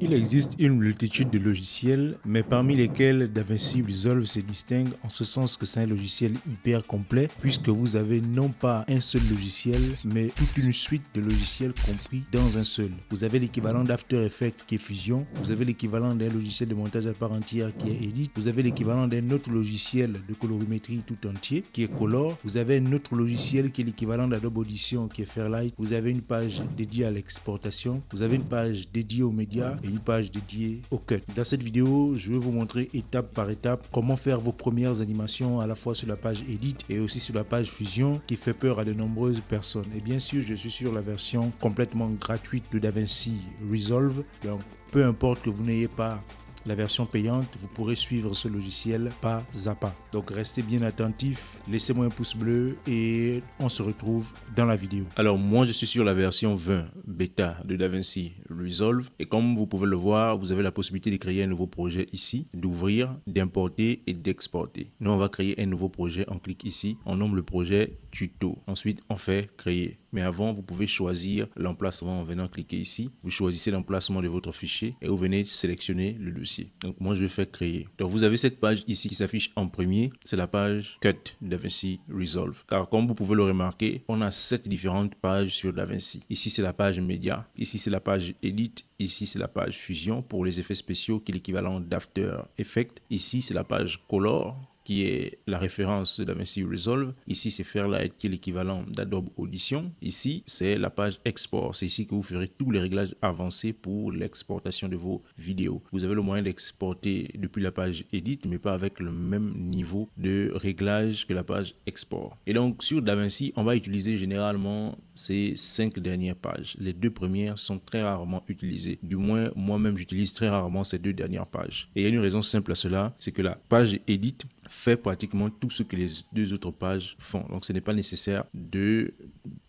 Il existe une multitude de logiciels, mais parmi lesquels DaVinci Resolve se distingue en ce sens que c'est un logiciel hyper complet, puisque vous avez non pas un seul logiciel, mais toute une suite de logiciels compris dans un seul. Vous avez l'équivalent d'After Effects qui est Fusion, vous avez l'équivalent d'un logiciel de montage à part entière qui est Edit, vous avez l'équivalent d'un autre logiciel de colorimétrie tout entier qui est Color, vous avez un autre logiciel qui est l'équivalent d'Adobe Audition qui est Fairlight, vous avez une page dédiée à l'exportation, vous avez une page dédiée aux médias et une page dédiée au cut. Dans cette vidéo, je vais vous montrer étape par étape comment faire vos premières animations à la fois sur la page Edit et aussi sur la page Fusion qui fait peur à de nombreuses personnes. Et bien sûr, je suis sur la version complètement gratuite de DaVinci Resolve. Donc, peu importe que vous n'ayez pas la version payante, vous pourrez suivre ce logiciel pas à pas. Donc restez bien attentifs, laissez-moi un pouce bleu et on se retrouve dans la vidéo. Alors moi je suis sur la version 20 bêta de DaVinci Resolve et comme vous pouvez le voir, vous avez la possibilité de créer un nouveau projet ici, d'ouvrir, d'importer et d'exporter. Nous on va créer un nouveau projet, on clique ici, on nomme le projet tuto. Ensuite on fait créer. Mais avant, vous pouvez choisir l'emplacement en venant cliquer ici. Vous choisissez l'emplacement de votre fichier et vous venez sélectionner le dossier. Donc moi, je vais faire créer. Donc vous avez cette page ici qui s'affiche en premier. C'est la page Cut DaVinci Resolve. Car comme vous pouvez le remarquer, on a 7 différentes pages sur DaVinci. Ici, c'est la page Média. Ici, c'est la page Edit. Ici, c'est la page Fusion pour les effets spéciaux qui est l'équivalent d'After Effects. Ici, c'est la page Color qui est la référence de DaVinci Resolve. Ici, c'est Fairlight qui est l'équivalent d'Adobe Audition. Ici, c'est la page Export. C'est ici que vous ferez tous les réglages avancés pour l'exportation de vos vidéos. Vous avez le moyen d'exporter depuis la page Edit, mais pas avec le même niveau de réglage que la page Export. Et donc, sur DaVinci, on va utiliser généralement ces 5 dernières pages. Les 2 premières sont très rarement utilisées. Du moins, moi-même, j'utilise très rarement ces 2 dernières pages. Et il y a une raison simple à cela, c'est que la page Edit fait pratiquement tout ce que les 2 autres pages font. Donc, ce n'est pas nécessaire de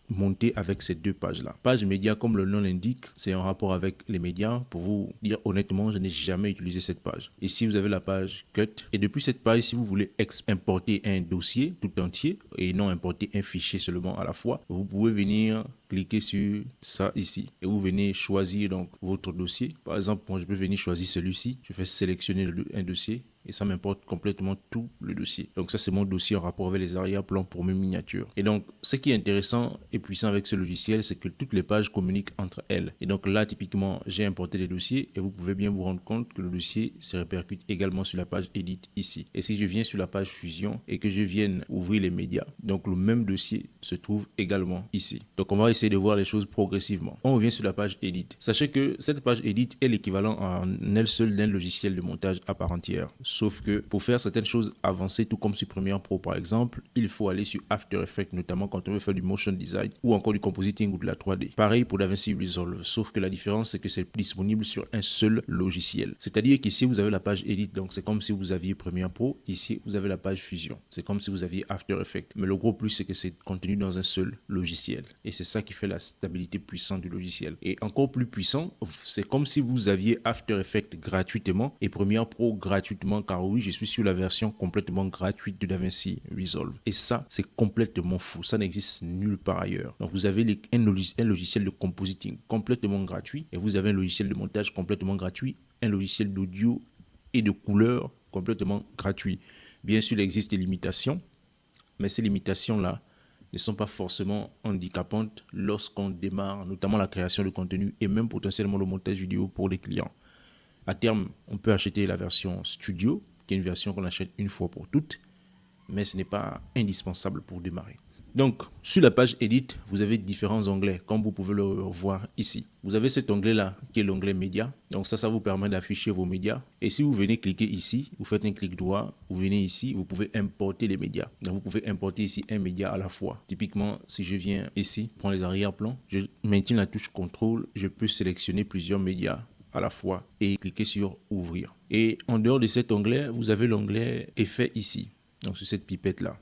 monter avec ces 2 pages-là. Page média, comme le nom l'indique, c'est en rapport avec les médias. Pour vous dire honnêtement, je n'ai jamais utilisé cette page. Ici, vous avez la page Cut. Et depuis cette page, si vous voulez importer un dossier tout entier et non importer un fichier seulement à la fois, vous pouvez venir cliquer sur ça ici et vous venez choisir donc votre dossier. Par exemple, moi, je peux venir choisir celui-ci. Je fais sélectionner un dossier et ça m'importe complètement tout le dossier. Donc ça, c'est mon dossier en rapport avec les arrière-plans pour mes miniatures. Et donc, ce qui est intéressant et puissant avec ce logiciel, c'est que toutes les pages communiquent entre elles. Et donc là, typiquement, j'ai importé les dossiers et vous pouvez bien vous rendre compte que le dossier se répercute également sur la page Edit ici. Et si je viens sur la page Fusion et que je vienne ouvrir les médias, donc le même dossier se trouve également ici. Donc on va essayer de voir les choses progressivement. On revient sur la page Edit. Sachez que cette page Edit est l'équivalent en elle seule d'un logiciel de montage à part entière. Sauf que pour faire certaines choses avancées, tout comme sur Premiere Pro par exemple, il faut aller sur After Effects, notamment quand on veut faire du motion design ou encore du compositing ou de la 3D. Pareil pour DaVinci Resolve, sauf que la différence c'est que c'est disponible sur un seul logiciel. C'est-à-dire qu'ici vous avez la page Edit, donc c'est comme si vous aviez Premiere Pro, ici vous avez la page Fusion. C'est comme si vous aviez After Effects. Mais le gros plus c'est que c'est contenu dans un seul logiciel. Et c'est ça qui fait la stabilité puissante du logiciel. Et encore plus puissant, c'est comme si vous aviez After Effects gratuitement et Premiere Pro gratuitement, car oui, je suis sur la version complètement gratuite de DaVinci Resolve. Et ça, c'est complètement fou. Ça n'existe nulle part ailleurs. Donc, vous avez un logiciel de compositing complètement gratuit et vous avez un logiciel de montage complètement gratuit, un logiciel d'audio et de couleur complètement gratuit. Bien sûr, il existe des limitations, mais ces limitations-là ne sont pas forcément handicapantes lorsqu'on démarre, notamment la création de contenu et même potentiellement le montage vidéo pour les clients. À terme, on peut acheter la version Studio, qui est une version qu'on achète une fois pour toutes, mais ce n'est pas indispensable pour démarrer. Donc, sur la page Edit, vous avez différents onglets, comme vous pouvez le voir ici. Vous avez cet onglet-là, qui est l'onglet Médias. Donc ça vous permet d'afficher vos médias. Et si vous venez cliquer ici, vous faites un clic droit, vous venez ici, vous pouvez importer les médias. Donc vous pouvez importer ici un média à la fois. Typiquement, si je viens ici, prends les arrière-plans, je maintiens la touche CTRL, je peux sélectionner plusieurs médias à la fois et cliquer sur Ouvrir. Et en dehors de cet onglet, vous avez l'onglet Effets ici, donc sur cette pipette-là.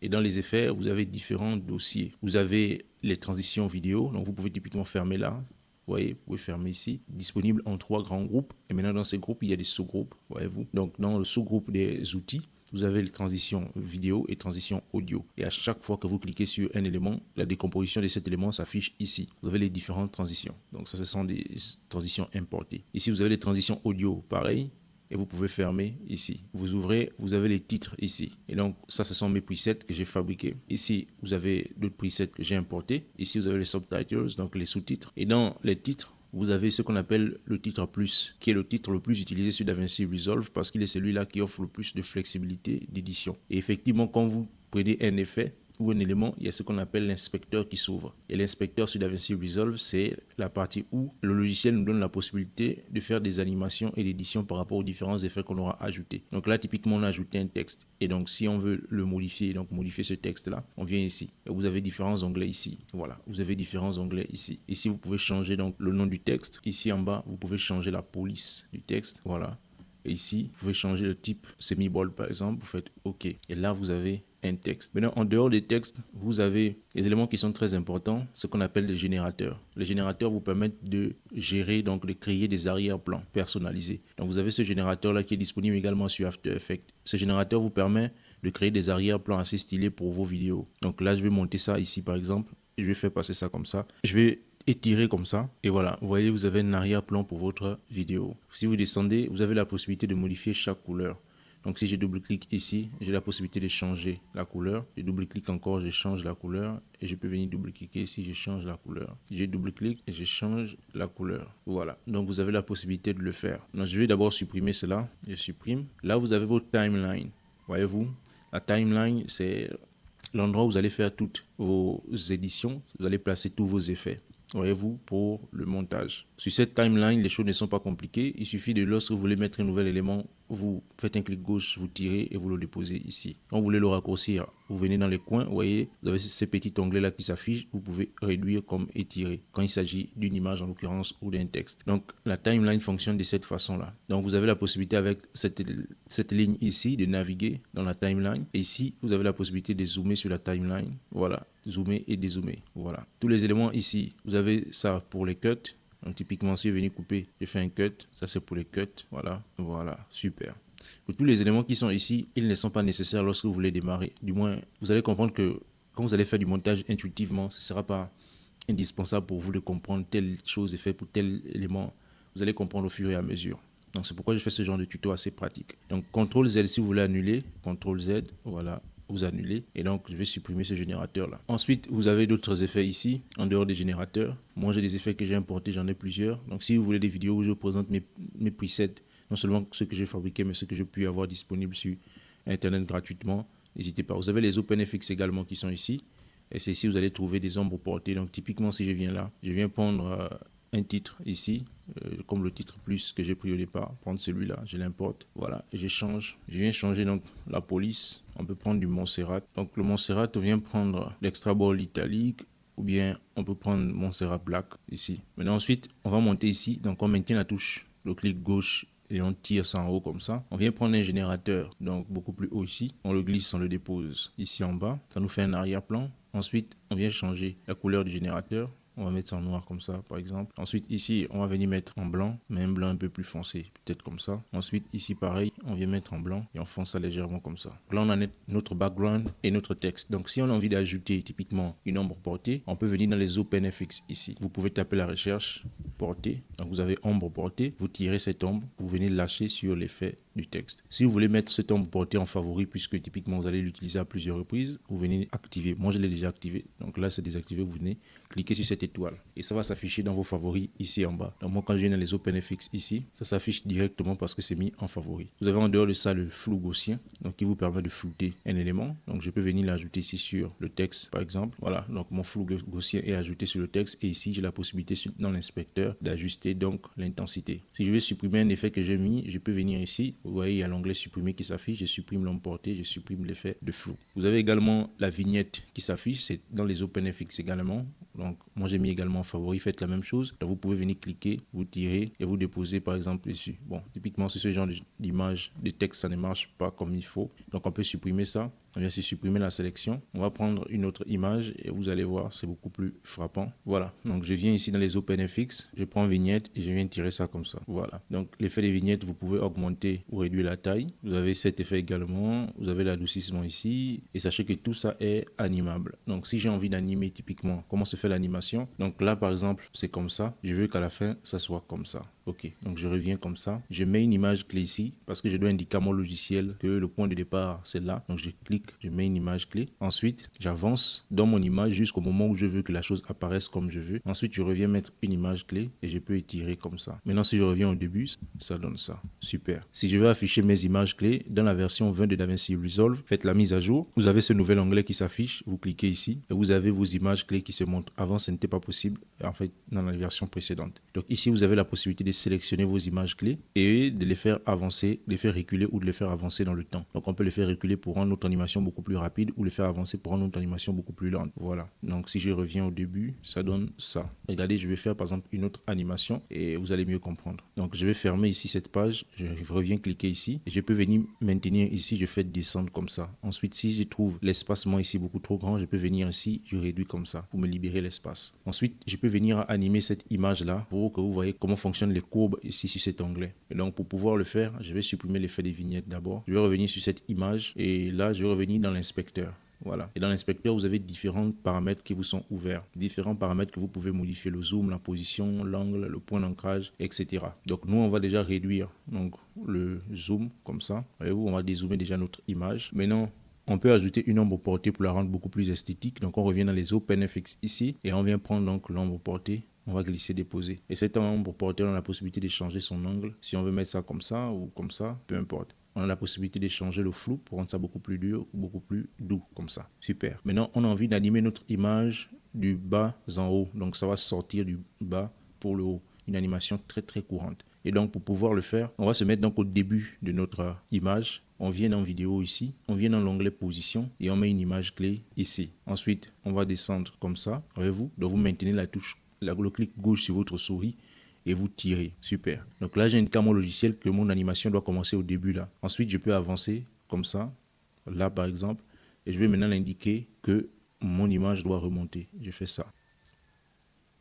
Et dans les effets, vous avez différents dossiers. Vous avez les transitions vidéo, donc vous pouvez typiquement fermer là. Vous voyez, vous pouvez fermer ici. Disponible en 3 grands groupes. Et maintenant, dans ces groupes, il y a des sous-groupes, voyez-vous. Donc, dans le sous-groupe des outils, vous avez les transitions vidéo et transitions audio. Et à chaque fois que vous cliquez sur un élément, la décomposition de cet élément s'affiche ici. Vous avez les différentes transitions. Donc ça, ce sont des transitions importées. Ici, vous avez les transitions audio, pareil. Et vous pouvez fermer ici. Vous ouvrez, vous avez les titres ici. Et donc, ça, ce sont mes presets que j'ai fabriqués. Ici, vous avez d'autres presets que j'ai importés. Ici, vous avez les subtitles, donc les sous-titres. Et dans les titres, vous avez ce qu'on appelle le titre plus, qui est le titre le plus utilisé sur DaVinci Resolve parce qu'il est celui-là qui offre le plus de flexibilité d'édition. Et effectivement, quand vous prenez un effet ou un élément, il y a ce qu'on appelle l'inspecteur qui s'ouvre. Et l'inspecteur sur DaVinci Resolve, c'est la partie où le logiciel nous donne la possibilité de faire des animations et d'édition par rapport aux différents effets qu'on aura ajoutés. Donc là, typiquement, on a ajouté un texte. Et donc, si on veut le modifier, donc modifier ce texte-là, on vient ici. Et vous avez différents onglets ici. Voilà, vous avez différents onglets ici. Ici, vous pouvez changer donc le nom du texte. Ici, en bas, vous pouvez changer la police du texte. Voilà. Et ici, vous pouvez changer le type semi-bold, par exemple. Vous faites OK. Et là, vous avez un texte. Maintenant, en dehors des textes, vous avez les éléments qui sont très importants, ce qu'on appelle les générateurs. Les générateurs vous permettent de gérer, donc de créer des arrière-plans personnalisés. Donc, vous avez ce générateur-là qui est disponible également sur After Effects. Ce générateur vous permet de créer des arrière-plans assez stylés pour vos vidéos. Donc là, je vais monter ça ici, par exemple. Je vais faire passer ça comme ça. Je vais étirer comme ça. Et voilà, vous voyez, vous avez un arrière-plan pour votre vidéo. Si vous descendez, vous avez la possibilité de modifier chaque couleur. Donc si je double-clique ici, j'ai la possibilité de changer la couleur. Je double-clique encore, je change la couleur. Et je peux venir double-cliquer ici, je change la couleur. Je double-clique et je change la couleur. Voilà, donc vous avez la possibilité de le faire. Donc je vais d'abord supprimer cela. Je supprime. Là, vous avez votre timeline. Voyez-vous, la timeline, c'est l'endroit où vous allez faire toutes vos éditions. Vous allez placer tous vos effets. Voyez-vous, pour le montage. Sur cette timeline, les choses ne sont pas compliquées. Il suffit de, lorsque vous voulez mettre un nouvel élément, vous faites un clic gauche, vous tirez et vous le déposez ici. Quand vous voulez le raccourcir, vous venez dans les coins, vous voyez, vous avez ce petit onglet-là qui s'affiche. Vous pouvez réduire comme étirer quand il s'agit d'une image en l'occurrence ou d'un texte. Donc, la timeline fonctionne de cette façon-là. Donc, vous avez la possibilité avec cette ligne ici de naviguer dans la timeline. Et ici, vous avez la possibilité de zoomer sur la timeline. Voilà, zoomer et dézoomer. Voilà. Tous les éléments ici, vous avez ça pour les cuts. Donc typiquement, si je viens couper, je fais un cut. Ça, c'est pour les cuts. Voilà, voilà, super. Pour tous les éléments qui sont ici, ils ne sont pas nécessaires lorsque vous voulez démarrer. Du moins, vous allez comprendre que quand vous allez faire du montage intuitivement, ce ne sera pas indispensable pour vous de comprendre telle chose est faite pour tel élément. Vous allez comprendre au fur et à mesure. Donc c'est pourquoi je fais ce genre de tuto assez pratique. Donc CTRL Z si vous voulez annuler, CTRL Z, voilà. Vous annulez et donc je vais supprimer ce générateur là. Ensuite vous avez d'autres effets ici en dehors des générateurs. Moi j'ai des effets que j'ai importés, j'en ai plusieurs. Donc si vous voulez des vidéos où je présente mes presets, non seulement ceux que j'ai fabriqués mais ceux que je puis avoir disponibles sur internet gratuitement, n'hésitez pas. Vous avez les OpenFX également qui sont ici et c'est ici vous allez trouver des ombres portées. Donc typiquement si je viens là, je viens prendre un titre ici, comme le titre plus que j'ai pris au départ, prendre celui-là, je l'importe, voilà, et je change. Je viens changer donc la police, on peut prendre du Montserrat. Donc le Montserrat, on vient prendre l'extra bold italique, ou bien on peut prendre Montserrat Black ici. Maintenant ensuite, on va monter ici, donc on maintient la touche, le clic gauche, et on tire ça en haut comme ça. On vient prendre un générateur, donc beaucoup plus haut ici. On le glisse, on le dépose ici en bas. Ça nous fait un arrière-plan. Ensuite, on vient changer la couleur du générateur. On va mettre ça en noir comme ça, par exemple. Ensuite, ici, on va venir mettre en blanc, mais un blanc un peu plus foncé, peut-être comme ça. Ensuite, ici, pareil, on vient mettre en blanc et on fonce ça légèrement comme ça. Là, on a notre background et notre texte. Donc, si on a envie d'ajouter typiquement une ombre portée, on peut venir dans les OpenFX ici. Vous pouvez taper la recherche portée. Donc, vous avez ombre portée. Vous tirez cette ombre. Vous venez lâcher sur l'effet du texte. Si vous voulez mettre cette ombre portée en favori, puisque typiquement, vous allez l'utiliser à plusieurs reprises, vous venez activer. Moi, je l'ai déjà activé. Donc là, c'est désactivé. Vous venez cliquer sur cette étoile et ça va s'afficher dans vos favoris ici en bas. Donc moi quand je viens dans les OpenFX ici, ça s'affiche directement parce que c'est mis en favori. Vous avez en dehors de ça le flou gaussien, donc qui vous permet de flouter un élément. Donc je peux venir l'ajouter ici sur le texte par exemple. Voilà, donc mon flou gaussien est ajouté sur le texte et ici j'ai la possibilité dans l'inspecteur d'ajuster donc l'intensité. Si je veux supprimer un effet que j'ai mis, je peux venir ici. Vous voyez il y a l'onglet supprimer qui s'affiche, je supprime l'ombre portée, je supprime l'effet de flou. Vous avez également la vignette qui s'affiche, c'est dans les OpenFX également. Donc moi j'ai mis également en favori, faites la même chose. Donc vous pouvez venir cliquer, vous tirez et vous déposez par exemple dessus. Bon, typiquement c'est ce genre d'image, de texte, ça ne marche pas comme il faut. Donc on peut supprimer ça. On vient ici supprimer la sélection. On va prendre une autre image et vous allez voir, c'est beaucoup plus frappant. Voilà, donc je viens ici dans les OpenFX, je prends vignette et je viens tirer ça comme ça. Voilà, donc l'effet des vignettes, vous pouvez augmenter ou réduire la taille. Vous avez cet effet également, vous avez l'adoucissement ici et sachez que tout ça est animable. Donc si j'ai envie d'animer typiquement, comment se fait l'animation? Donc là par exemple, c'est comme ça. Je veux qu'à la fin, ça soit comme ça. Ok, donc je reviens comme ça. Je mets une image clé ici parce que je dois indiquer à mon logiciel que le point de départ c'est là. Donc je clique, je mets une image clé. Ensuite, j'avance dans mon image jusqu'au moment où je veux que la chose apparaisse comme je veux. Ensuite, je reviens mettre une image clé et je peux étirer comme ça. Maintenant, si je reviens au début, ça donne ça. Super. Si je veux afficher mes images clés dans la version 20 de DaVinci Resolve, faites la mise à jour. Vous avez ce nouvel onglet qui s'affiche. Vous cliquez ici et vous avez vos images clés qui se montrent. Avant, ce n'était pas possible en fait dans la version précédente. Donc ici, vous avez la possibilité de sélectionner vos images clés et de les faire avancer, de les faire reculer ou de les faire avancer dans le temps. Donc on peut les faire reculer pour rendre notre animation beaucoup plus rapide ou les faire avancer pour rendre notre animation beaucoup plus lente. Voilà. Donc si je reviens au début, ça donne ça. Regardez, je vais faire par exemple une autre animation et vous allez mieux comprendre. Donc je vais fermer ici cette page, je reviens cliquer ici et je peux venir maintenir ici, je fais descendre comme ça. Ensuite, si je trouve l'espacement ici beaucoup trop grand, je peux venir ici, je réduis comme ça pour me libérer l'espace. Ensuite, je peux venir animer cette image là pour que vous voyez comment fonctionnent les courbes ici sur cet onglet. Et donc pour pouvoir le faire, je vais supprimer l'effet des vignettes d'abord. Je vais revenir sur cette image et là je vais revenir dans l'inspecteur. Voilà. Et dans l'inspecteur, vous avez différents paramètres qui vous sont ouverts. Différents paramètres que vous pouvez modifier. Le zoom, la position, l'angle, le point d'ancrage, etc. Donc nous, on va déjà réduire donc, le zoom comme ça. Voyez-vous, on va dézoomer déjà notre image. Maintenant, on peut ajouter une ombre portée pour la rendre beaucoup plus esthétique. Donc on revient dans les OpenFX ici et on vient prendre donc l'ombre portée. On va glisser, déposer. Et cette ombre portée, on a la possibilité de changer son angle. Si on veut mettre ça comme ça ou comme ça, peu importe. On a la possibilité de changer le flou pour rendre ça beaucoup plus dur ou beaucoup plus doux, comme ça. Super. Maintenant, on a envie d'animer notre image du bas en haut. Donc, ça va sortir du bas pour le haut. Une animation très, très courante. Et donc, pour pouvoir le faire, on va se mettre donc au début de notre image. On vient dans vidéo ici. On vient dans l'onglet position et on met une image clé ici. Ensuite, on va descendre comme ça. Voyez-vous? Donc, vous maintenez la touche, le clic gauche sur votre souris et vous tirez. Super. Donc là, j'ai indiqué à mon logiciel que mon animation doit commencer au début là. Ensuite, je peux avancer comme ça, là par exemple, et je vais maintenant indiquer que mon image doit remonter. Je fais ça.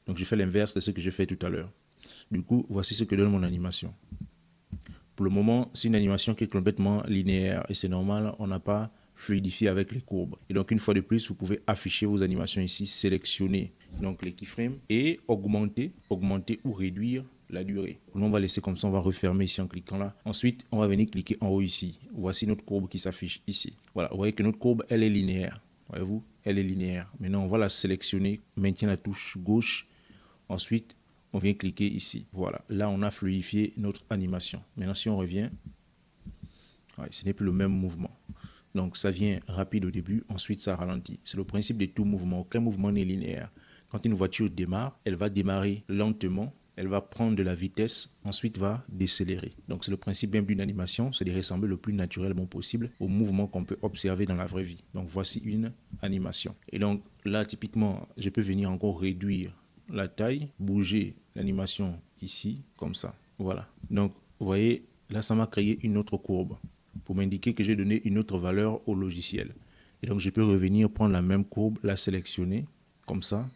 Donc je fais l'inverse de ce que j'ai fait tout à l'heure. Du coup, voici ce que donne mon animation. Pour le moment, c'est une animation qui est complètement linéaire et c'est normal, on n'a pas fluidifié avec les courbes. Et donc une fois de plus, vous pouvez afficher vos animations ici, sélectionner donc les keyframes et augmenter ou réduire la durée. Nous, on va laisser comme ça, on va refermer ici en cliquant là. Ensuite, on va venir cliquer en haut ici. Voici notre courbe qui s'affiche ici. Voilà, vous voyez que notre courbe, elle est linéaire. Voyez-vous, elle est linéaire. Maintenant, on va la sélectionner, maintient la touche gauche. Ensuite, on vient cliquer ici. Voilà, là, on a fluidifié notre animation. Maintenant, si on revient, ouais, ce n'est plus le même mouvement. Donc, ça vient rapide au début, ensuite ça ralentit. C'est le principe de tout mouvement. Aucun mouvement n'est linéaire. Quand une voiture démarre, elle va démarrer lentement, elle va prendre de la vitesse, ensuite va décélérer. Donc, c'est le principe même d'une animation, c'est de ressembler le plus naturellement possible au mouvement qu'on peut observer dans la vraie vie. Donc, voici une animation. Et donc, là, typiquement, je peux venir encore réduire la taille, bouger l'animation ici, comme ça. Voilà. Donc, vous voyez, là, ça m'a créé une autre courbe pour m'indiquer que j'ai donné une autre valeur au logiciel. Et donc, je peux revenir prendre la même courbe, la sélectionner, comme ça,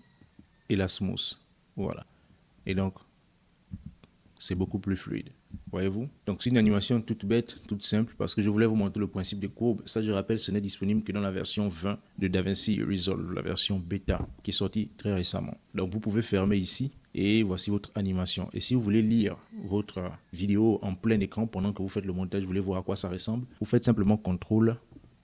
et la smooth. Voilà. Et donc, c'est beaucoup plus fluide. Voyez-vous? Donc, c'est une animation toute bête, toute simple, parce que je voulais vous montrer le principe des courbes. Ça, je rappelle, ce n'est disponible que dans la version 20 de DaVinci Resolve, la version bêta, qui est sortie très récemment. Donc, vous pouvez fermer ici. Et voici votre animation. Et si vous voulez lire votre vidéo en plein écran pendant que vous faites le montage, vous voulez voir à quoi ça ressemble, vous faites simplement CTRL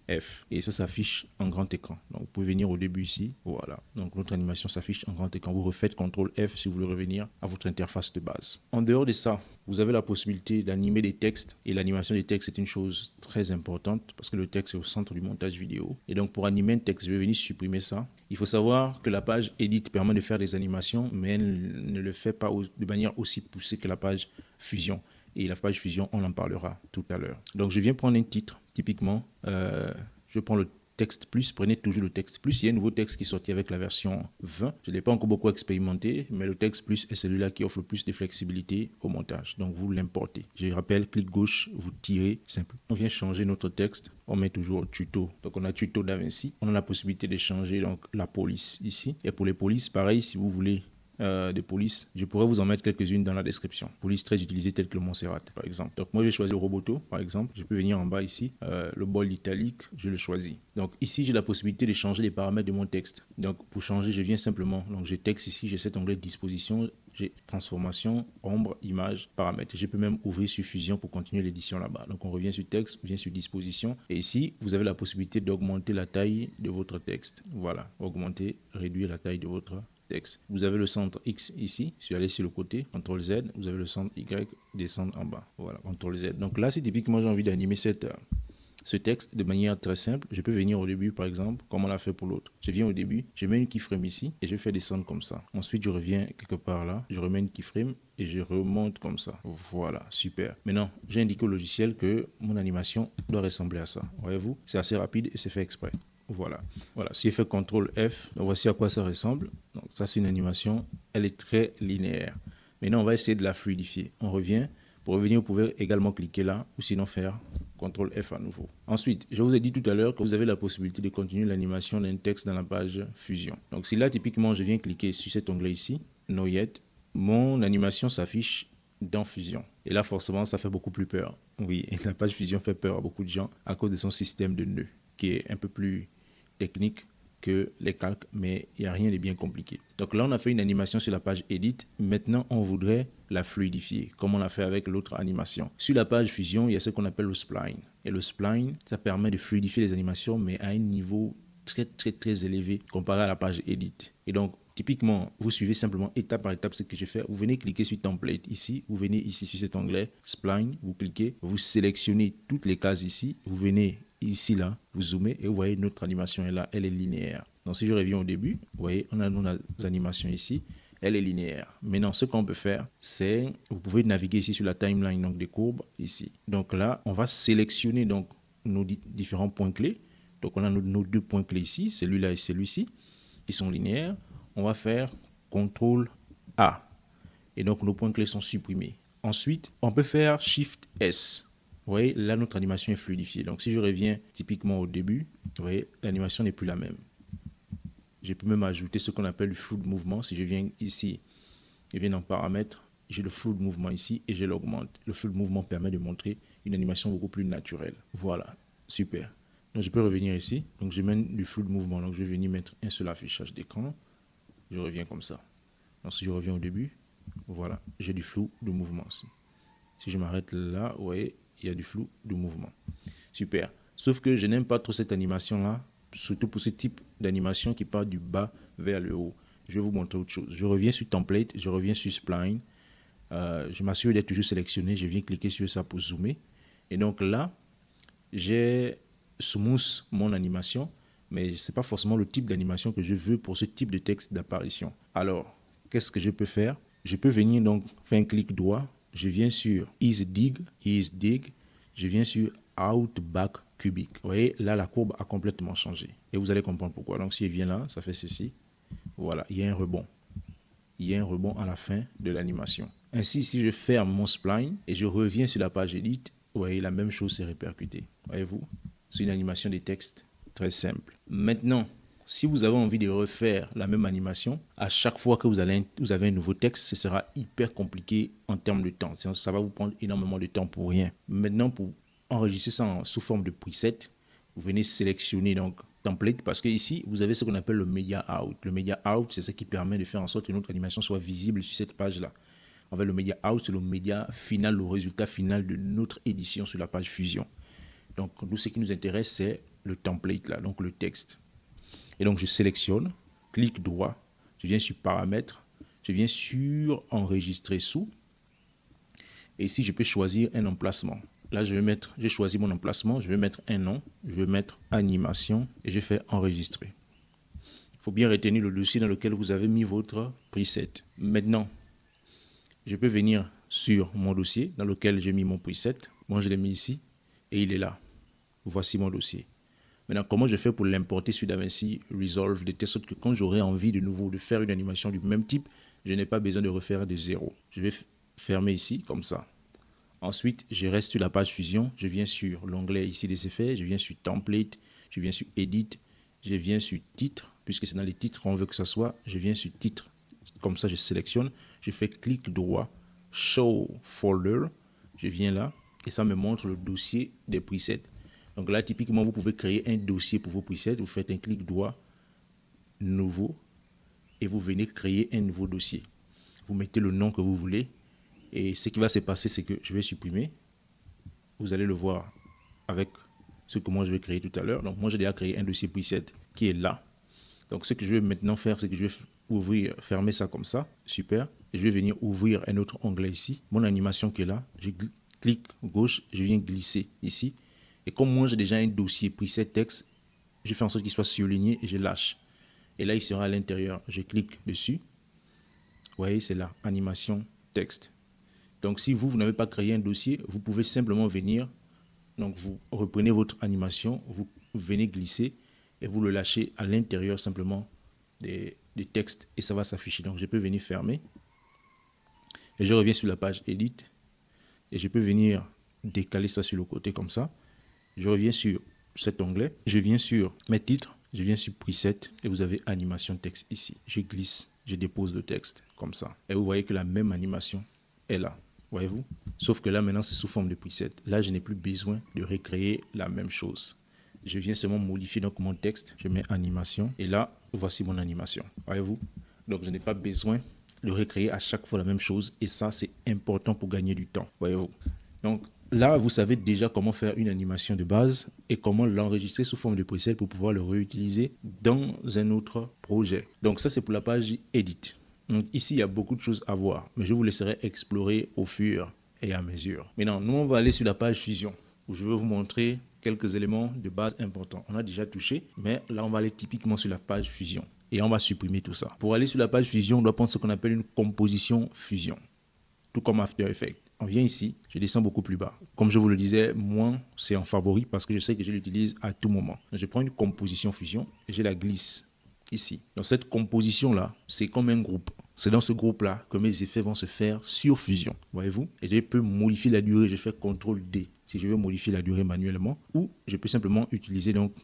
F et ça s'affiche en grand écran. Donc vous pouvez venir au début ici, voilà. Donc notre animation s'affiche en grand écran. Vous refaites CTRL F si vous voulez revenir à votre interface de base. En dehors de ça, vous avez la possibilité d'animer des textes et l'animation des textes est une chose très importante parce que le texte est au centre du montage vidéo. Et donc pour animer un texte, je vais venir supprimer ça. Il faut savoir que la page Edit permet de faire des animations, mais elle ne le fait pas de manière aussi poussée que la page Fusion. Et la page Fusion, on en parlera tout à l'heure. Donc je viens prendre un titre, typiquement, je prends le Texte Plus, prenez toujours le Texte Plus. Il y a un nouveau texte qui est sorti avec la version 20. Je ne l'ai pas encore beaucoup expérimenté, mais le Texte Plus est celui-là qui offre le plus de flexibilité au montage. Donc, vous l'importez. Je rappelle, clic gauche, vous tirez, simple. On vient changer notre texte. On met toujours tuto. Donc, on a tuto DaVinci. On a la possibilité de changer donc, la police ici. Et pour les polices, pareil, si vous voulez des polices, je pourrais vous en mettre quelques-unes dans la description. Police très utilisées telles que le Montserrat, par exemple. Donc moi, je vais choisir le Roboto, par exemple. Je peux venir en bas ici. Le bol italique, je le choisis. Donc ici, j'ai la possibilité de changer les paramètres de mon texte. Donc pour changer, je viens simplement. Donc j'ai texte ici, j'ai cet onglet disposition, j'ai transformation, ombre, image, paramètres. Je peux même ouvrir sur Fusion pour continuer l'édition là-bas. Donc on revient sur texte, on vient sur disposition. Et ici, vous avez la possibilité d'augmenter la taille de votre texte. Voilà, augmenter, réduire la taille de votre texte. Vous avez le centre X ici, je suis allé sur le côté, CTRL Z, vous avez le centre Y, descendre en bas, voilà, CTRL Z. Donc là, si typiquement j'ai envie d'animer ce texte de manière très simple, je peux venir au début par exemple, comme on l'a fait pour l'autre. Je viens au début, je mets une keyframe ici et je fais descendre comme ça. Ensuite, je reviens quelque part là, je remets une keyframe et je remonte comme ça. Voilà, super. Maintenant, j'ai indiqué au logiciel que mon animation doit ressembler à ça. Voyez-vous, c'est assez rapide et c'est fait exprès. Voilà. Si je fais CTRL F, donc voici à quoi ça ressemble. Donc ça, c'est une animation, elle est très linéaire. Maintenant, on va essayer de la fluidifier. On revient. Pour revenir, vous pouvez également cliquer là ou sinon faire CTRL F à nouveau. Ensuite, je vous ai dit tout à l'heure que vous avez la possibilité de continuer l'animation d'un texte dans la page Fusion. Donc si là, typiquement, je viens cliquer sur cet onglet ici, No Yet, mon animation s'affiche dans Fusion. Et là, forcément, ça fait beaucoup plus peur. Oui, la page Fusion fait peur à beaucoup de gens à cause de son système de nœuds qui est un peu plus technique que les calques, mais il n'y a rien de bien compliqué. Donc là, on a fait une animation sur la page Edit. Maintenant, on voudrait la fluidifier, comme on l'a fait avec l'autre animation. Sur la page Fusion, il y a ce qu'on appelle le spline. Et le spline, ça permet de fluidifier les animations, mais à un niveau très, très, très élevé comparé à la page Edit. Et donc, typiquement, vous suivez simplement étape par étape ce que je fais. Vous venez cliquer sur Template ici. Vous venez ici sur cet onglet Spline. Vous cliquez. Vous sélectionnez toutes les cases ici. Vous venez ici, là. Vous zoomez et vous voyez notre animation est là. Elle est linéaire. Donc, si je reviens au début, vous voyez, on a nos animations ici. Elle est linéaire. Maintenant, ce qu'on peut faire, c'est, vous pouvez naviguer ici sur la timeline donc des courbes ici. Donc là, on va sélectionner donc nos différents points clés. Donc, on a nos deux points clés ici, celui-là et celui-ci, qui sont linéaires. On va faire CTRL A. Et donc, nos points clés sont supprimés. Ensuite, on peut faire SHIFT S. Vous voyez, là, notre animation est fluidifiée. Donc, si je reviens typiquement au début, vous voyez, l'animation n'est plus la même. Je peux même ajouter ce qu'on appelle le flou de mouvement. Si je viens ici, je viens dans paramètres, j'ai le flou de mouvement ici et je l'augmente. Le flou de mouvement permet de montrer une animation beaucoup plus naturelle. Voilà, super. Donc, je peux revenir ici. Donc, je mets du flou de mouvement. Donc, je vais venir mettre un seul affichage d'écran. Je reviens comme ça. Donc, si je reviens au début, voilà, j'ai du flou de mouvement aussi. Si je m'arrête là, vous voyez, il y a du flou de mouvement. Super. Sauf que je n'aime pas trop cette animation-là, surtout pour ce type d'animation qui part du bas vers le haut. Je vais vous montrer autre chose. Je reviens sur Template, je reviens sur Spline. Je m'assure d'être toujours sélectionné. Je viens cliquer sur ça pour zoomer. Et donc là, j'ai smooth mon animation, mais ce n'est pas forcément le type d'animation que je veux pour ce type de texte d'apparition. Alors, qu'est-ce que je peux faire? Je peux venir donc faire un clic droit. Je viens sur Easy Dig, je viens sur Out Back Cubic. Vous voyez, là, la courbe a complètement changé. Et vous allez comprendre pourquoi. Donc, si je viens là, ça fait ceci. Voilà, il y a un rebond. Il y a un rebond à la fin de l'animation. Ainsi, si je ferme mon spline et je reviens sur la page Edit, vous voyez, la même chose s'est répercutée. Voyez-vous, c'est une animation des textes très simple. Maintenant, si vous avez envie de refaire la même animation, à chaque fois que vous avez un nouveau texte, ce sera hyper compliqué en termes de temps. Ça va vous prendre énormément de temps pour rien. Maintenant, pour enregistrer ça sous forme de preset, vous venez sélectionner donc template parce que ici, vous avez ce qu'on appelle le media out. Le media out, c'est ce qui permet de faire en sorte que notre animation soit visible sur cette page-là. En fait, le media out, c'est le média final, le résultat final de notre édition sur la page Fusion. Donc, nous, ce qui nous intéresse, c'est le template là, donc le texte. Et donc, je sélectionne, clic droit, je viens sur paramètres, je viens sur enregistrer sous. Et ici, je peux choisir un emplacement. Là, j'ai choisi mon emplacement, je vais mettre un nom, je vais mettre animation et je fais enregistrer. Il faut bien retenir le dossier dans lequel vous avez mis votre preset. Maintenant, je peux venir sur mon dossier dans lequel j'ai mis mon preset. Moi, je l'ai mis ici et il est là. Voici mon dossier. Maintenant, comment je fais pour l'importer sur DaVinci Resolve, de telle sorte que quand j'aurai envie de nouveau de faire une animation du même type, je n'ai pas besoin de refaire de zéro. Je vais fermer ici, comme ça. Ensuite, je reste sur la page Fusion, je viens sur l'onglet ici des effets, je viens sur Template, je viens sur Edit, je viens sur Titre, puisque c'est dans les titres qu'on veut que ça soit, je viens sur Titre, comme ça je sélectionne, je fais clic droit, Show Folder, je viens là, et ça me montre le dossier des presets. Donc là, typiquement, vous pouvez créer un dossier pour vos presets, vous faites un clic droit, Nouveau, et vous venez créer un nouveau dossier. Vous mettez le nom que vous voulez, et ce qui va se passer, c'est que je vais supprimer. Vous allez le voir avec ce que moi je vais créer tout à l'heure. Donc moi j'ai déjà créé un dossier preset qui est là. Donc ce que je vais maintenant faire, c'est que je vais ouvrir, fermer ça comme ça. Super. Et je vais venir ouvrir un autre onglet ici. Mon animation qui est là. Je clique gauche, je viens glisser ici. Et comme moi j'ai déjà un dossier preset texte, je fais en sorte qu'il soit surligné et je lâche. Et là il sera à l'intérieur. Je clique dessus. Vous voyez, c'est là, animation texte. Donc, si vous n'avez pas créé un dossier, vous pouvez simplement venir, donc vous reprenez votre animation, vous venez glisser et vous le lâchez à l'intérieur simplement des textes et ça va s'afficher. Donc, je peux venir fermer et je reviens sur la page Edit et je peux venir décaler ça sur le côté comme ça. Je reviens sur cet onglet, je viens sur mes titres, je viens sur Preset et vous avez animation texte ici. Je glisse, je dépose le texte comme ça et vous voyez que la même animation est là. Voyez-vous? Sauf que là, maintenant, c'est sous forme de preset. Là, je n'ai plus besoin de recréer la même chose. Je viens seulement modifier donc mon texte. Je mets animation. Et là, voici mon animation. Voyez-vous? Donc, je n'ai pas besoin de recréer à chaque fois la même chose. Et ça, c'est important pour gagner du temps. Voyez-vous? Donc, là, vous savez déjà comment faire une animation de base et comment l'enregistrer sous forme de preset pour pouvoir le réutiliser dans un autre projet. Donc, ça, c'est pour la page Edit. Donc ici, il y a beaucoup de choses à voir, mais je vous laisserai explorer au fur et à mesure. Maintenant, nous, on va aller sur la page Fusion, où je vais vous montrer quelques éléments de base importants. On a déjà touché, mais là, on va aller typiquement sur la page Fusion et on va supprimer tout ça. Pour aller sur la page Fusion, on doit prendre ce qu'on appelle une composition Fusion, tout comme After Effects. On vient ici, je descends beaucoup plus bas. Comme je vous le disais, moi, c'est en favori parce que je sais que je l'utilise à tout moment. Donc, je prends une composition Fusion et je la glisse ici. Donc cette composition-là, c'est comme un groupe. C'est dans ce groupe-là que mes effets vont se faire sur Fusion. Voyez-vous? Et je peux modifier la durée. Je fais CTRL-D si je veux modifier la durée manuellement. Ou je peux simplement utiliser donc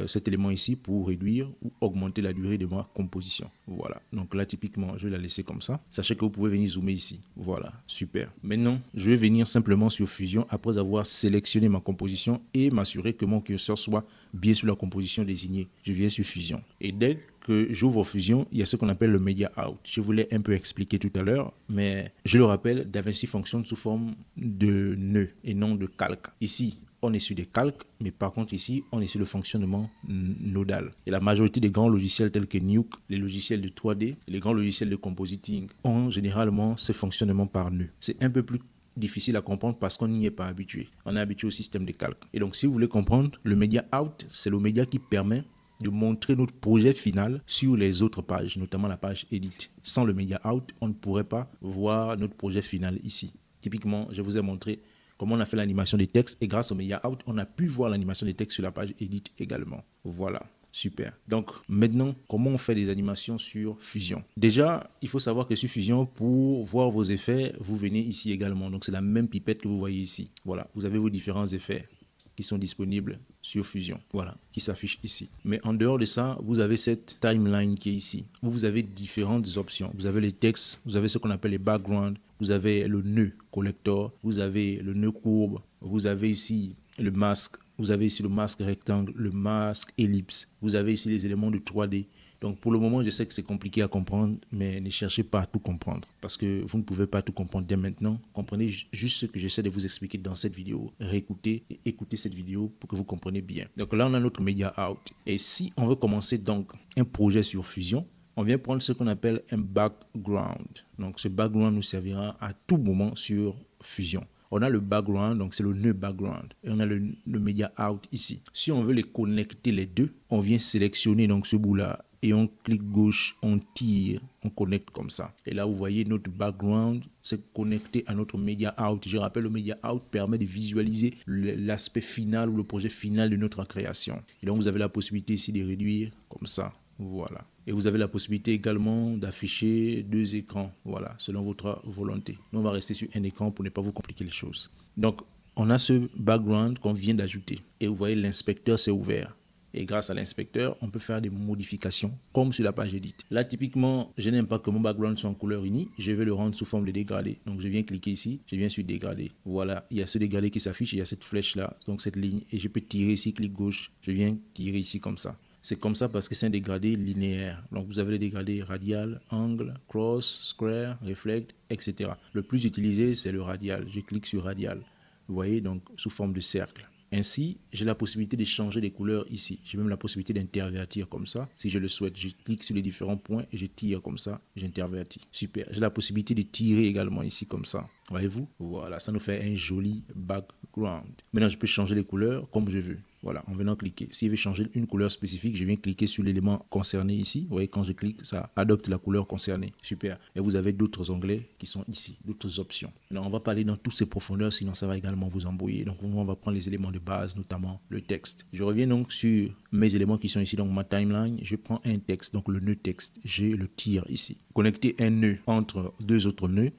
cet élément ici pour réduire ou augmenter la durée de ma composition. Voilà. Donc là, typiquement, je vais la laisser comme ça. Sachez que vous pouvez venir zoomer ici. Voilà. Super. Maintenant, je vais venir simplement sur Fusion après avoir sélectionné ma composition et m'assurer que mon curseur soit bien sur la composition désignée. Je viens sur Fusion. Et dès que j'ouvre Fusion, il y a ce qu'on appelle le Media Out. Je vous l'ai un peu expliqué tout à l'heure, mais je le rappelle, DaVinci fonctionne sous forme de nœud et non de calque. Ici, on est sur des calques, mais par contre ici, on est sur le fonctionnement nodal. Et la majorité des grands logiciels tels que Nuke, les logiciels de 3D, les grands logiciels de compositing ont généralement ce fonctionnement par nœud. C'est un peu plus difficile à comprendre parce qu'on n'y est pas habitué. On est habitué au système de calque. Et donc, si vous voulez comprendre, le Media Out, c'est le média qui permet de montrer notre projet final sur les autres pages, notamment la page Edit. Sans le Media Out, on ne pourrait pas voir notre projet final ici. Typiquement, je vous ai montré comment on a fait l'animation des textes et grâce au Media Out, on a pu voir l'animation des textes sur la page Edit également. Voilà, super. Donc maintenant, comment on fait des animations sur Fusion? Déjà, il faut savoir que sur Fusion, pour voir vos effets, vous venez ici également. Donc c'est la même pipette que vous voyez ici. Voilà, vous avez vos différents effets qui sont disponibles sur Fusion, voilà, qui s'affichent ici. Mais en dehors de ça, vous avez cette timeline qui est ici, où vous avez différentes options. Vous avez les textes, vous avez ce qu'on appelle les backgrounds, vous avez le nœud collector, vous avez le nœud courbe, vous avez ici le masque, vous avez ici le masque rectangle, le masque ellipse, vous avez ici les éléments de 3D. Donc pour le moment, je sais que c'est compliqué à comprendre, mais ne cherchez pas à tout comprendre parce que vous ne pouvez pas tout comprendre dès maintenant. Comprenez juste ce que j'essaie de vous expliquer dans cette vidéo. Réécoutez et écoutez cette vidéo pour que vous compreniez bien. Donc là, on a notre Media Out. Et si on veut commencer donc un projet sur Fusion, on vient prendre ce qu'on appelle un background. Donc ce background nous servira à tout moment sur Fusion. On a le background, donc c'est le nœud background. Et on a le Media Out ici. Si on veut les connecter les deux, on vient sélectionner donc ce bout-là et on clique gauche, on tire, on connecte comme ça. Et là, vous voyez notre background s'est connecté à notre Media Out. Je rappelle, le Media Out permet de visualiser l'aspect final ou le projet final de notre création. Et donc, vous avez la possibilité ici de réduire comme ça. Voilà. Et vous avez la possibilité également d'afficher 2 écrans, voilà, selon votre volonté. Nous, on va rester sur un écran pour ne pas vous compliquer les choses. Donc, on a ce background qu'on vient d'ajouter. Et vous voyez, l'inspecteur s'est ouvert. Et grâce à l'inspecteur, on peut faire des modifications comme sur la page Edit. Là, typiquement, je n'aime pas que mon background soit en couleur unie. Je vais le rendre sous forme de dégradé. Donc, je viens cliquer ici. Je viens sur dégradé. Voilà, il y a ce dégradé qui s'affiche. Il y a cette flèche-là, donc cette ligne. Et je peux tirer ici, clic gauche. Je viens tirer ici comme ça. C'est comme ça parce que c'est un dégradé linéaire. Donc, vous avez le dégradé radial, angle, cross, square, reflect, etc. Le plus utilisé, c'est le radial. Je clique sur radial. Vous voyez, donc sous forme de cercle. Ainsi, j'ai la possibilité de changer les couleurs ici. J'ai même la possibilité d'intervertir comme ça. Si je le souhaite, je clique sur les différents points et je tire comme ça. J'intervertis. Super. J'ai la possibilité de tirer également ici comme ça. Voyez-vous? Voilà, ça nous fait un joli background. Maintenant, je peux changer les couleurs comme je veux. Voilà, en venant cliquer. Si je veux changer une couleur spécifique, je viens cliquer sur l'élément concerné ici. Vous voyez, quand je clique, ça adopte la couleur concernée. Super. Et vous avez d'autres onglets qui sont ici, d'autres options. Maintenant, on va pas aller dans toutes ces profondeurs, sinon ça va également vous embrouiller. Donc, on va prendre les éléments de base, notamment le texte. Je reviens donc sur mes éléments qui sont ici, donc ma timeline. Je prends un texte, donc le nœud texte. Je le tire ici. Connecter un nœud entre 2 autres nœuds.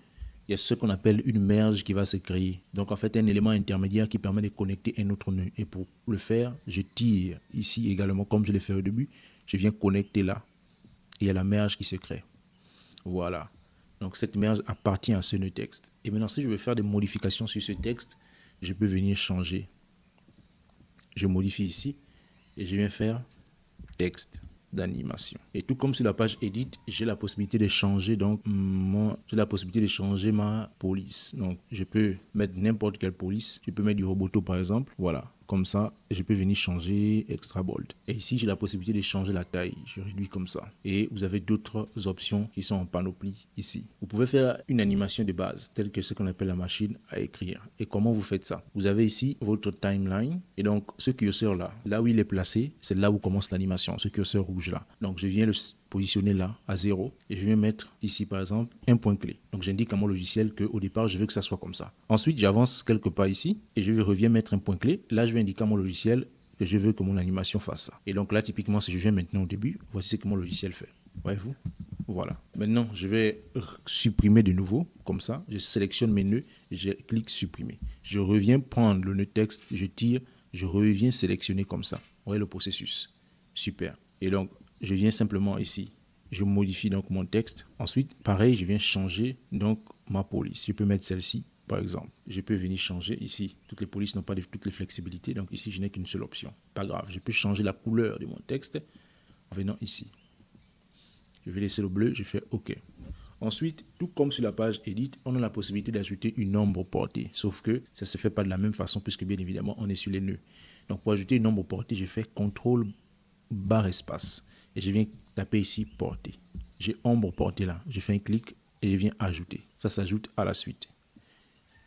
Il y a ce qu'on appelle une merge qui va se créer. Donc, en fait, un élément intermédiaire qui permet de connecter un autre nœud. Et pour le faire, je tire ici également, comme je l'ai fait au début. Je viens connecter là. Et il y a la merge qui se crée. Voilà. Donc, cette merge appartient à ce nœud texte. Et maintenant, si je veux faire des modifications sur ce texte, je peux venir changer. Je modifie ici et je viens faire texte d'animation. Et tout comme sur la page Edit, j'ai la possibilité de changer ma police. Donc, je peux mettre n'importe quelle police. Je peux mettre du Roboto par exemple. Voilà. Comme ça, je peux venir changer Extra Bold. Et ici, j'ai la possibilité de changer la taille. Je réduis comme ça. Et vous avez d'autres options qui sont en panoplie ici. Vous pouvez faire une animation de base, telle que ce qu'on appelle la machine à écrire. Et comment vous faites ça? Vous avez ici votre timeline. Et donc, ce curseur là, là où il est placé, c'est là où commence l'animation, ce curseur rouge là. Donc, je viens le positionner là à 0 et je vais mettre ici par exemple un point clé. Donc j'indique à mon logiciel qu'au départ je veux que ça soit comme ça. Ensuite j'avance quelque part ici et je reviens mettre un point clé. Là je vais indiquer à mon logiciel que je veux que mon animation fasse ça. Et donc là typiquement si je viens maintenant au début, voici ce que mon logiciel fait. Voyez-vous? Voilà. Maintenant je vais supprimer de nouveau comme ça. Je sélectionne mes nœuds et je clique supprimer. Je reviens prendre le nœud texte, je tire, je reviens sélectionner comme ça. Vous voyez le processus. Super. Et donc je viens simplement ici, je modifie donc mon texte. Ensuite, pareil, je viens changer donc ma police. Je peux mettre celle-ci, par exemple. Je peux venir changer ici. Toutes les polices n'ont pas toutes les flexibilités, donc ici, je n'ai qu'une seule option. Pas grave, je peux changer la couleur de mon texte en venant ici. Je vais laisser le bleu, je fais OK. Ensuite, tout comme sur la page Edit, on a la possibilité d'ajouter une ombre portée. Sauf que ça ne se fait pas de la même façon puisque bien évidemment, on est sur les nœuds. Donc, pour ajouter une ombre portée, je fais CTRL barre espace et je viens taper ici porter. J'ai ombre portée là, je fais un clic et je viens ajouter. Ça s'ajoute à la suite.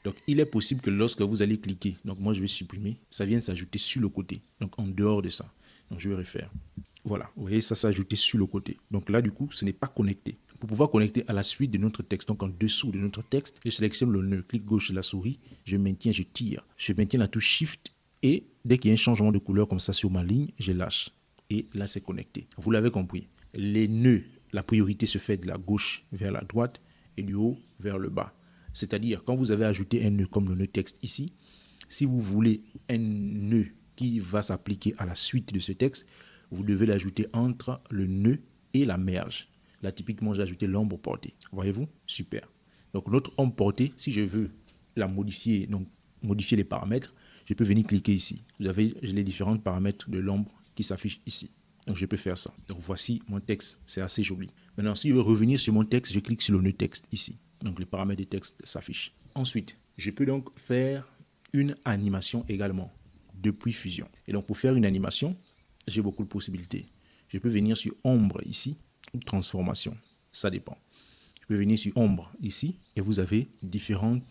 Donc il est possible que lorsque vous allez cliquer, donc moi je vais supprimer, ça vient s'ajouter sur le côté, donc en dehors de ça. Donc je vais refaire. Voilà, vous voyez ça s'est ajouté sur le côté. Donc là du coup ce n'est pas connecté. Pour pouvoir connecter à la suite de notre texte, donc en dessous de notre texte, je sélectionne le nœud, clic gauche de la souris, je maintiens, je tire. Je maintiens la touche Shift et dès qu'il y a un changement de couleur comme ça sur ma ligne, je lâche. Et là, c'est connecté. Vous l'avez compris. Les nœuds, la priorité se fait de la gauche vers la droite et du haut vers le bas. C'est-à-dire, quand vous avez ajouté un nœud comme le nœud texte ici, si vous voulez un nœud qui va s'appliquer à la suite de ce texte, vous devez l'ajouter entre le nœud et la merge. Là, typiquement, j'ai ajouté l'ombre portée. Voyez-vous? Super. Donc, notre ombre portée, si je veux la modifier, donc modifier les paramètres, je peux venir cliquer ici. Vous avez les différents paramètres de l'ombre qui s'affiche ici. Donc, je peux faire ça. Donc, voici mon texte. C'est assez joli. Maintenant, si je veux revenir sur mon texte, je clique sur le nœud texte ici. Donc, les paramètres du texte s'affichent. Ensuite, je peux donc faire une animation également depuis Fusion. Et donc, pour faire une animation, j'ai beaucoup de possibilités. Je peux venir sur ombre ici ou transformation. Ça dépend. Je peux venir sur ombre ici et vous avez différentes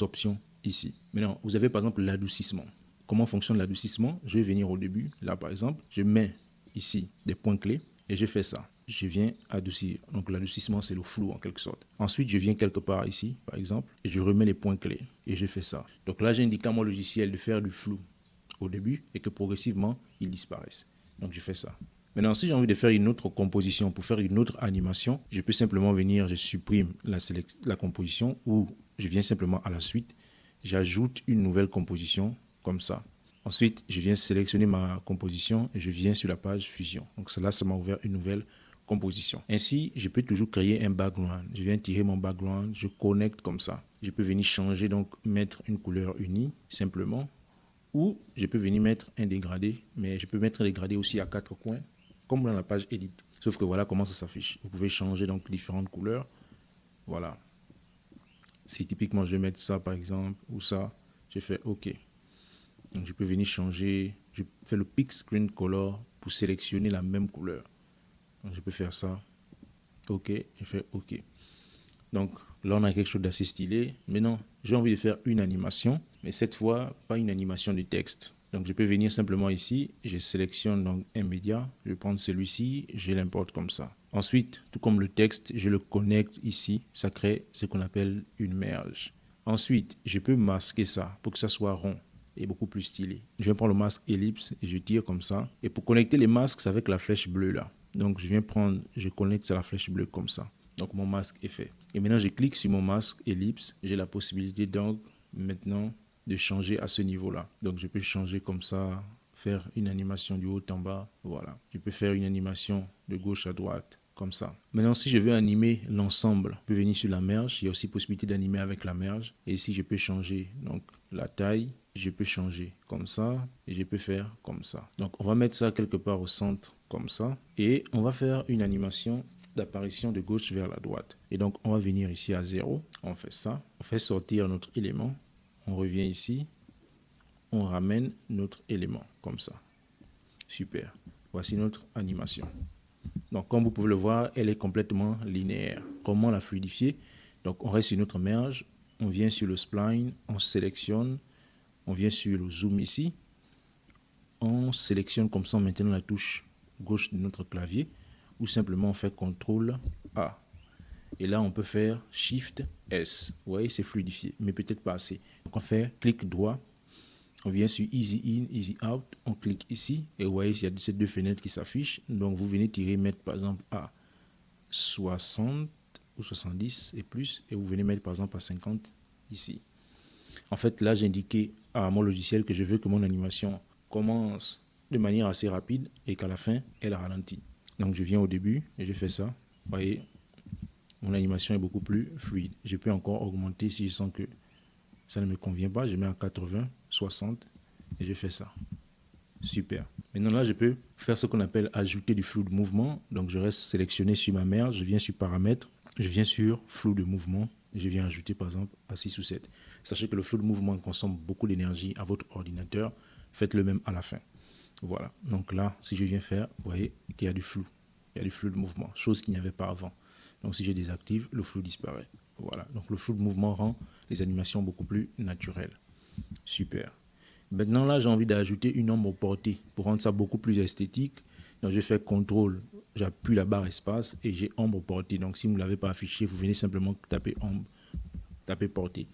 options ici. Maintenant, vous avez par exemple l'adoucissement. Comment fonctionne l'adoucissement? Je vais venir au début. Là, par exemple, je mets ici des points clés et je fais ça. Je viens adoucir. Donc l'adoucissement, c'est le flou en quelque sorte. Ensuite, je viens quelque part ici, par exemple, et je remets les points clés et je fais ça. Donc là, j'indique à mon logiciel de faire du flou au début et que progressivement, il disparaisse. Donc je fais ça. Maintenant, si j'ai envie de faire une autre composition, pour faire une autre animation, je peux simplement venir, je supprime la composition ou je viens simplement à la suite, j'ajoute une nouvelle composition comme ça. Ensuite, je viens sélectionner ma composition et je viens sur la page fusion. Donc là, ça m'a ouvert une nouvelle composition. Ainsi, je peux toujours créer un background. Je viens tirer mon background, je connecte comme ça. Je peux venir changer, donc mettre une couleur unie simplement. Ou je peux venir mettre un dégradé, mais je peux mettre un dégradé aussi à 4 coins, comme dans la page Edit. Sauf que voilà comment ça s'affiche. Vous pouvez changer donc différentes couleurs. Voilà. Si typiquement je vais mettre ça par exemple, ou ça, je fais OK. Donc je peux venir changer, je fais le Pick Screen Color pour sélectionner la même couleur. Donc je peux faire ça. OK, je fais OK. Donc là, on a quelque chose d'assez stylé. Maintenant, j'ai envie de faire une animation, mais cette fois, pas une animation de texte. Donc je peux venir simplement ici, je sélectionne donc un média, je vais prendre celui-ci, je l'importe comme ça. Ensuite, tout comme le texte, je le connecte ici, ça crée ce qu'on appelle une merge. Ensuite, je peux masquer ça pour que ça soit rond et beaucoup plus stylé. Je vais prendre le masque ellipse et je tire comme ça. Et pour connecter les masques, c'est avec la flèche bleue là. Donc je viens prendre, je connecte sur la flèche bleue comme ça. Donc mon masque est fait. Et maintenant, je clique sur mon masque ellipse. J'ai la possibilité donc maintenant de changer à ce niveau-là. Donc je peux changer comme ça, faire une animation du haut en bas. Voilà. Je peux faire une animation de gauche à droite, comme ça. Maintenant, si je veux animer l'ensemble, je peux venir sur la merge. Il y a aussi possibilité d'animer avec la merge. Et ici, je peux changer donc la taille. Je peux changer comme ça et je peux faire comme ça. Donc on va mettre ça quelque part au centre comme ça. Et on va faire une animation d'apparition de gauche vers la droite. Et donc, on va venir ici à 0. On fait ça. On fait sortir notre élément. On revient ici. On ramène notre élément comme ça. Super. Voici notre animation. Donc, comme vous pouvez le voir, elle est complètement linéaire. Comment la fluidifier? Donc, on reste sur notre merge. On vient sur le spline. On sélectionne. On vient sur le zoom ici. On sélectionne comme ça maintenant la touche gauche de notre clavier. Ou simplement on fait CTRL A. Et là, on peut faire SHIFT S. Vous voyez, c'est fluidifié, mais peut-être pas assez. Donc, on fait clic droit. On vient sur Easy In, Easy Out. On clique ici. Et vous voyez, il y a ces deux fenêtres qui s'affichent. Donc, vous venez tirer, mettre par exemple à 60 ou 70 et plus. Et vous venez mettre par exemple à 50 ici. En fait, là, j'ai indiqué à mon logiciel que je veux que mon animation commence de manière assez rapide et qu'à la fin, elle ralentit. Donc, je viens au début et je fais ça. Vous voyez, mon animation est beaucoup plus fluide. Je peux encore augmenter si je sens que ça ne me convient pas. Je mets à 80, 60 et je fais ça. Super. Maintenant, là, je peux faire ce qu'on appelle ajouter du flou de mouvement. Donc, je reste sélectionné sur ma merge. Je viens sur paramètres. Je viens sur flou de mouvement. Et je viens ajouter, par exemple, à 6 ou 7. Sachez que le flou de mouvement consomme beaucoup d'énergie à votre ordinateur. Faites-le même à la fin. Voilà, donc là, si je viens faire, vous voyez qu'il y a du flou. Il y a du flou de mouvement, chose qu'il n'y avait pas avant. Donc si je désactive, le flou disparaît. Voilà, donc le flou de mouvement rend les animations beaucoup plus naturelles. Super. Maintenant là, j'ai envie d'ajouter une ombre portée pour rendre ça beaucoup plus esthétique. Donc je fais CTRL, j'appuie la barre espace et j'ai ombre portée. Donc si vous ne l'avez pas affiché, vous venez simplement taper ombre, taper portée.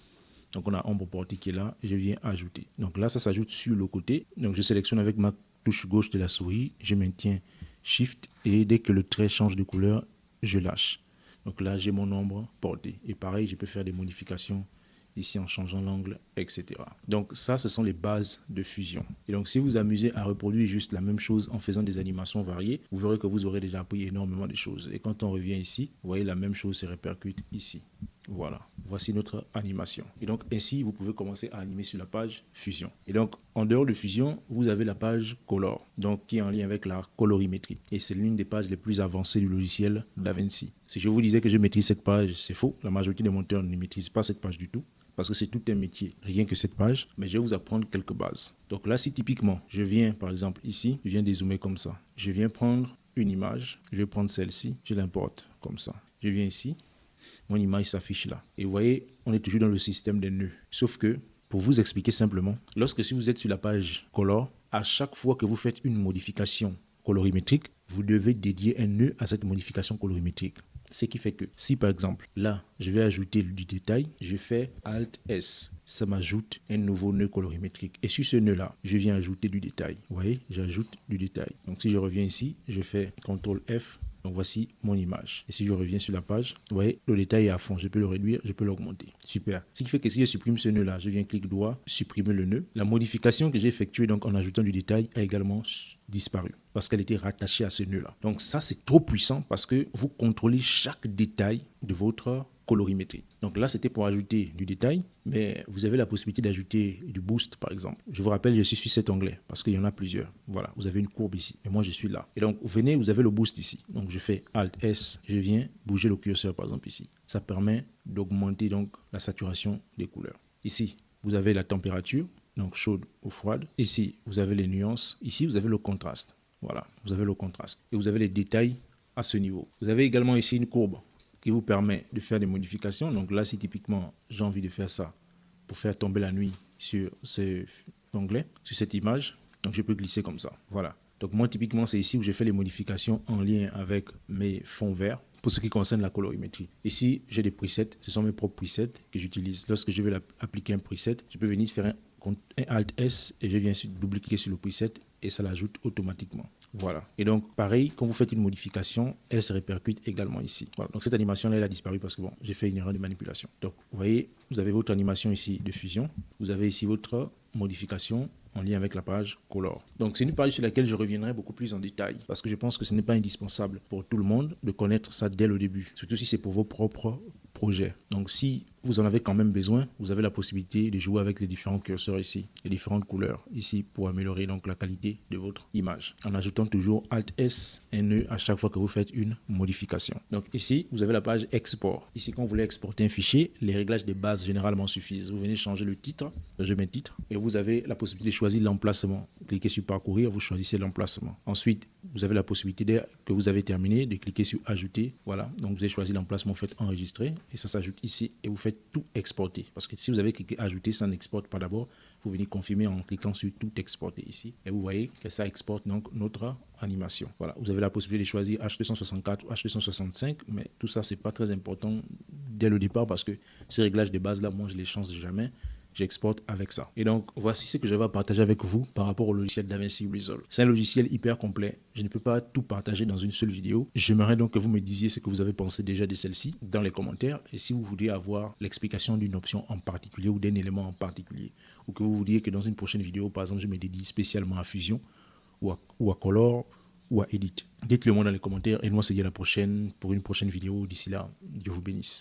Donc on a ombre portée qui est là et je viens ajouter. Donc là, ça s'ajoute sur le côté. Donc je sélectionne avec ma touche gauche de la souris, je maintiens Shift et dès que le trait change de couleur, je lâche. Donc là, j'ai mon ombre portée. Et pareil, je peux faire des modifications ici en changeant l'angle, etc. Donc ça, ce sont les bases de Fusion. Et donc si vous vous amusez à reproduire juste la même chose en faisant des animations variées, vous verrez que vous aurez déjà appris énormément de choses. Et quand on revient ici, vous voyez la même chose se répercute ici. Voilà, voici notre animation. Et donc ainsi, vous pouvez commencer à animer sur la page Fusion. Et donc en dehors de Fusion, vous avez la page Color, donc qui est en lien avec la colorimétrie. Et c'est l'une des pages les plus avancées du logiciel DaVinci. Si je vous disais que je maîtrise cette page, c'est faux. La majorité des monteurs ne maîtrisent pas cette page du tout. Parce que c'est tout un métier, rien que cette page, mais je vais vous apprendre quelques bases. Donc là, si typiquement, je viens par exemple ici, je viens dézoomer comme ça. Je viens prendre une image, je vais prendre celle-ci, je l'importe comme ça. Je viens ici, mon image s'affiche là. Et vous voyez, on est toujours dans le système des nœuds. Sauf que, pour vous expliquer simplement, lorsque si vous êtes sur la page Color, à chaque fois que vous faites une modification colorimétrique, vous devez dédier un nœud à cette modification colorimétrique. Ce qui fait que si par exemple, là, je vais ajouter du détail, je fais Alt S, ça m'ajoute un nouveau nœud colorimétrique. Et sur ce nœud-là, je viens ajouter du détail. Vous voyez, j'ajoute du détail. Donc si je reviens ici, je fais CTRL F. Donc voici mon image. Et si je reviens sur la page, vous voyez, le détail est à fond. Je peux le réduire, je peux l'augmenter. Super. Ce qui fait que si je supprime ce nœud-là, je viens clic droit, supprimer le nœud. La modification que j'ai effectuée donc en ajoutant du détail a également disparu parce qu'elle était rattachée à ce nœud-là. Donc ça, c'est trop puissant parce que vous contrôlez chaque détail de votre colorimétrie. Donc là, c'était pour ajouter du détail, mais vous avez la possibilité d'ajouter du boost, par exemple. Je vous rappelle, je suis sur cet onglet parce qu'il y en a plusieurs. Voilà, vous avez une courbe ici, et moi, je suis là. Et donc, venez, vous avez le boost ici. Donc, je fais Alt S, je viens bouger le curseur, par exemple, ici. Ça permet d'augmenter donc la saturation des couleurs. Ici, vous avez la température, donc chaude ou froide. Ici, vous avez les nuances. Ici, vous avez le contraste. Voilà, vous avez le contraste. Et vous avez les détails à ce niveau. Vous avez également ici une courbe qui vous permet de faire des modifications. Donc là, si typiquement, j'ai envie de faire ça pour faire tomber la nuit sur cet onglet, sur cette image, donc je peux glisser comme ça. Voilà. Donc moi, typiquement, c'est ici où je fais les modifications en lien avec mes fonds verts pour ce qui concerne la colorimétrie. Ici, j'ai des presets. Ce sont mes propres presets que j'utilise. Lorsque je veux appliquer un preset, je peux venir faire un Alt S et je viens double-cliquer sur le preset et ça l'ajoute automatiquement. Voilà. Et donc, pareil, quand vous faites une modification, elle se répercute également ici. Voilà. Donc, cette animation-là, elle a disparu parce que, bon, j'ai fait une erreur de manipulation. Donc, vous voyez, vous avez votre animation ici de fusion. Vous avez ici votre modification en lien avec la page Color. Donc, c'est une page sur laquelle je reviendrai beaucoup plus en détail parce que je pense que ce n'est pas indispensable pour tout le monde de connaître ça dès le début, surtout si c'est pour vos propres projets. Donc, si vous en avez quand même besoin, vous avez la possibilité de jouer avec les différents curseurs ici, les différentes couleurs ici pour améliorer donc la qualité de votre image en ajoutant toujours Alt S et nœud à chaque fois que vous faites une modification. Donc ici, vous avez la page export. Ici, quand vous voulez exporter un fichier, les réglages de base généralement suffisent. Vous venez changer le titre, je mets titre et vous avez la possibilité de choisir l'emplacement. Cliquez sur parcourir, vous choisissez l'emplacement. Ensuite, vous avez la possibilité dès que vous avez terminé de cliquer sur ajouter. Voilà, donc vous avez choisi l'emplacement, vous faites enregistrer et ça s'ajoute ici et vous faites tout exporter. Parce que si vous avez cliqué ajouter, ça n'exporte pas d'abord. Vous venez confirmer en cliquant sur tout exporter ici. Et vous voyez que ça exporte donc notre animation. Voilà, vous avez la possibilité de choisir H264 ou H265, mais tout ça, c'est pas très important dès le départ parce que ces réglages de base là, moi, je les change jamais. J'exporte avec ça. Et donc, voici ce que je vais partager avec vous par rapport au logiciel DaVinci Resolve. C'est un logiciel hyper complet. Je ne peux pas tout partager dans une seule vidéo. J'aimerais donc que vous me disiez ce que vous avez pensé déjà de celle-ci dans les commentaires. Et si vous voulez avoir l'explication d'une option en particulier ou d'un élément en particulier, ou que vous vouliez que dans une prochaine vidéo, par exemple, je me dédie spécialement à Fusion ou à Color ou à Edit. Dites-le moi dans les commentaires et moi, on se dit à la prochaine pour une prochaine vidéo. D'ici là, Dieu vous bénisse.